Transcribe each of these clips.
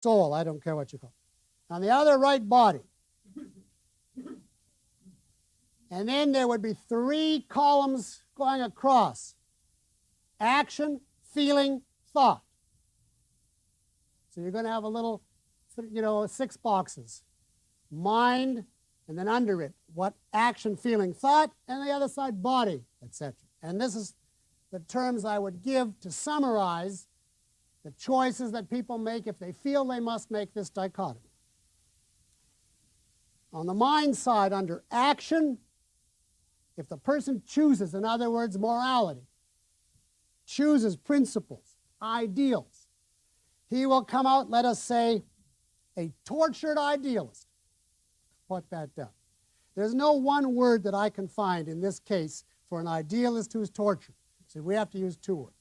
soul, I don't care what you call it. On the other, right body. And then there would be 3 columns going across. Action, feeling, thought. So you're going to have a little, 6 boxes. Mind, and then under it, what action, feeling, thought, and the other side, body, etc. And this is the terms I would give to summarize the choices that people make if they feel they must make this dichotomy. On the mind side, under action, if the person chooses, in other words, morality, chooses principles, ideals, he will come out, let us say, a tortured idealist. Put that down. There's no one word that I can find in this case for an idealist who's tortured. So we have to use 2 words.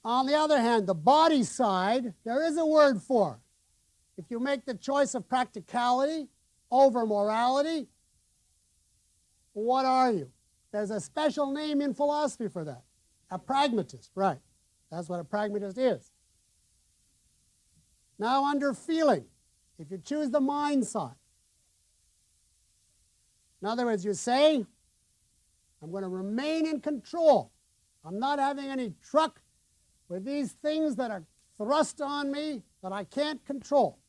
On the other hand, the body side, there is a word for. If you make the choice of practicality over morality, what are you? There's a special name in philosophy for that. A pragmatist, right. That's what a pragmatist is. Now under feeling, if you choose the mind side, in other words, you say, I'm going to remain in control. I'm not having any truck with these things that are thrust on me that I can't control.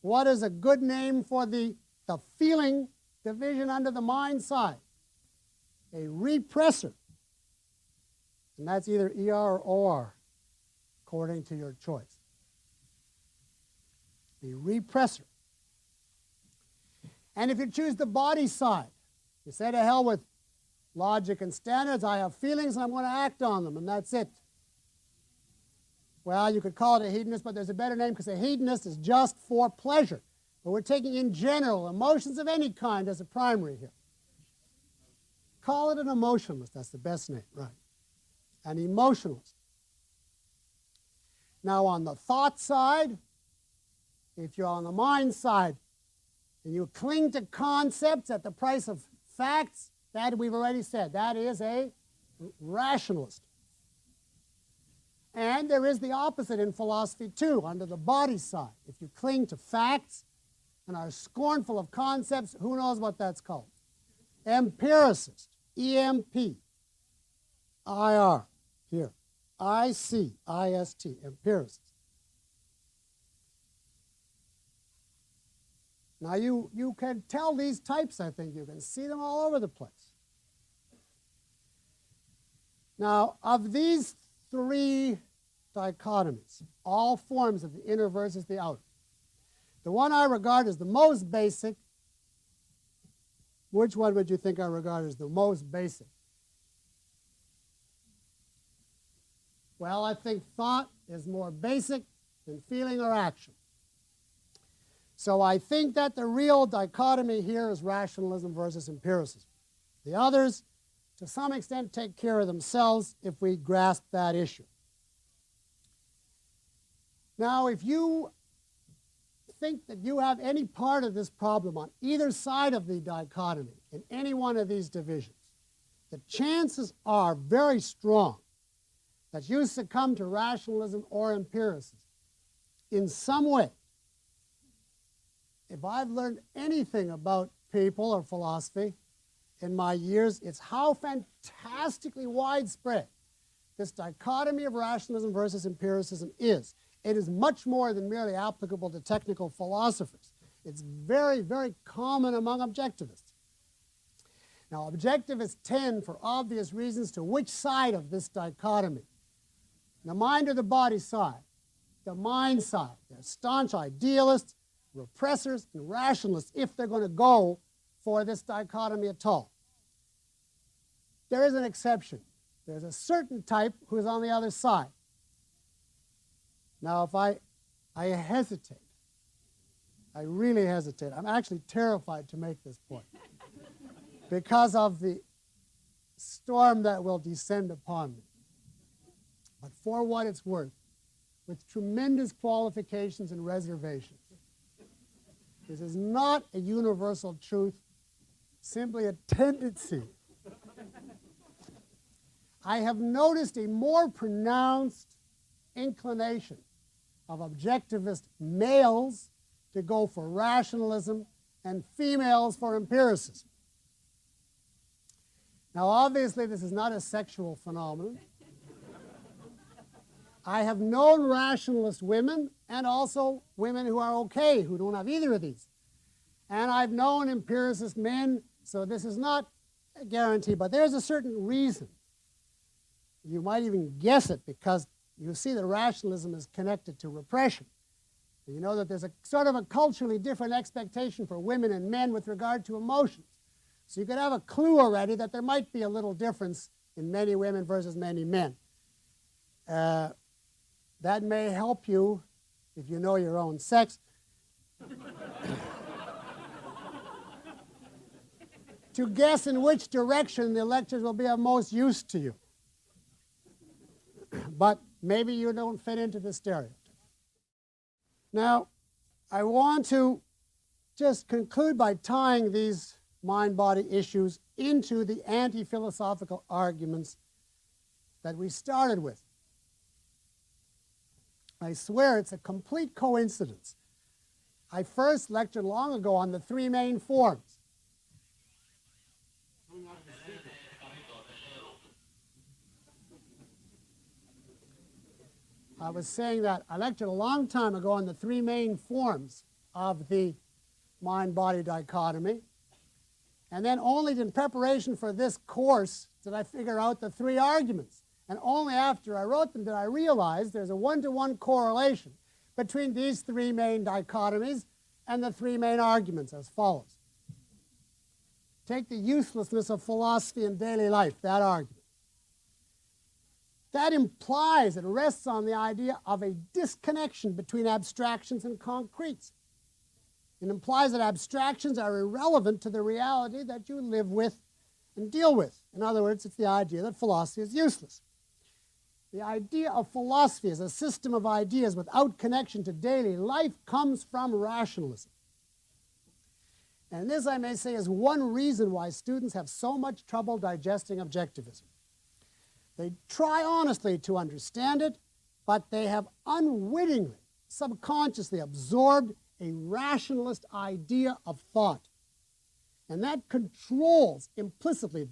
What is a good name for the feeling division under the mind side? A repressor. And that's either ER or OR, according to your choice. The repressor. And if you choose the body side, you say to hell with logic and standards, I have feelings and I'm going to act on them, and that's it. Well, you could call it a hedonist, but there's a better name because a hedonist is just for pleasure. But we're taking in general emotions of any kind as a primary here. Call it an emotionalist. That's the best name, right? An emotionalist. Now on the thought side, if you're on the mind side and you cling to concepts at the price of facts, that we've already said, that is a rationalist. And there is the opposite in philosophy too, under the body side. If you cling to facts and are scornful of concepts, who knows what that's called? Empiricist, E-M-P, I-R, here, I-C-I-S-T, empiricist. Now you can tell these types, I think. You can see them all over the place. Now, of these 3 dichotomies, all forms of the inner versus the outer, the one I regard as the most basic, which one would you think I regard as the most basic? Well, I think thought is more basic than feeling or action. So I think that the real dichotomy here is rationalism versus empiricism. The others, to some extent, take care of themselves if we grasp that issue. Now, if you think that you have any part of this problem on either side of the dichotomy in any one of these divisions, the chances are very strong that you succumb to rationalism or empiricism in some way. If I've learned anything about people or philosophy in my years, it's how fantastically widespread this dichotomy of rationalism versus empiricism is. It is much more than merely applicable to technical philosophers. It's very, very common among objectivists. Now, objectivists tend, for obvious reasons, to which side of this dichotomy? The mind or the body side? The mind side. They're staunch idealists, repressors, and rationalists if they're going to go for this dichotomy at all. There is an exception. There's a certain type who is on the other side. Now, if I hesitate, I really hesitate. I'm actually terrified to make this point because of the storm that will descend upon me. But for what it's worth, with tremendous qualifications and reservations, this is not a universal truth, simply a tendency. I have noticed a more pronounced inclination of objectivist males to go for rationalism and females for empiricism. Now, obviously, this is not a sexual phenomenon. I have known rationalist women and also women who are okay, who don't have either of these. And I've known empiricist men, so this is not a guarantee, but there's a certain reason. You might even guess it because you see that rationalism is connected to repression. And you know that there's a sort of a culturally different expectation for women and men with regard to emotions. So you could have a clue already that there might be a little difference in many women versus many men. That may help you if you know your own sex. To guess in which direction the lectures will be of most use to you. But maybe you don't fit into the stereotype. Now, I want to just conclude by tying these mind-body issues into the anti-philosophical arguments that we started with. I swear it's a complete coincidence. I first lectured long ago on the three main forms. I was saying that I lectured a long time ago on the three main forms of the mind-body dichotomy. And then only in preparation for this course did I figure out the three arguments. And only after I wrote them did I realize there's a one-to-one correlation between these three main dichotomies and the three main arguments as follows. Take the uselessness of philosophy in daily life, that argument. That implies, it rests on the idea of a disconnection between abstractions and concretes. It implies that abstractions are irrelevant to the reality that you live with and deal with. In other words, it's the idea that philosophy is useless. The idea of philosophy as a system of ideas without connection to daily life comes from rationalism. And this, I may say, is one reason why students have so much trouble digesting objectivism. They try honestly to understand it, but they have unwittingly, subconsciously absorbed a rationalist idea of thought. And that controls implicitly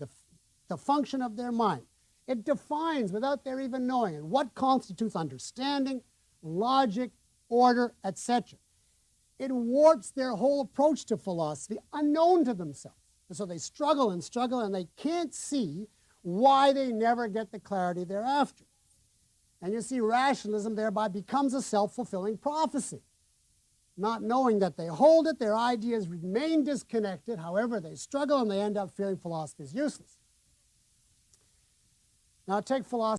the function of their mind. It defines, without their even knowing it, what constitutes understanding, logic, order, etc. It warps their whole approach to philosophy unknown to themselves. And so they struggle and struggle, and they can't see why they never get the clarity they're after. And you see, rationalism thereby becomes a self-fulfilling prophecy. Not knowing that they hold it, their ideas remain disconnected. However, they struggle, and they end up feeling philosophy is useless. Now take philosophy.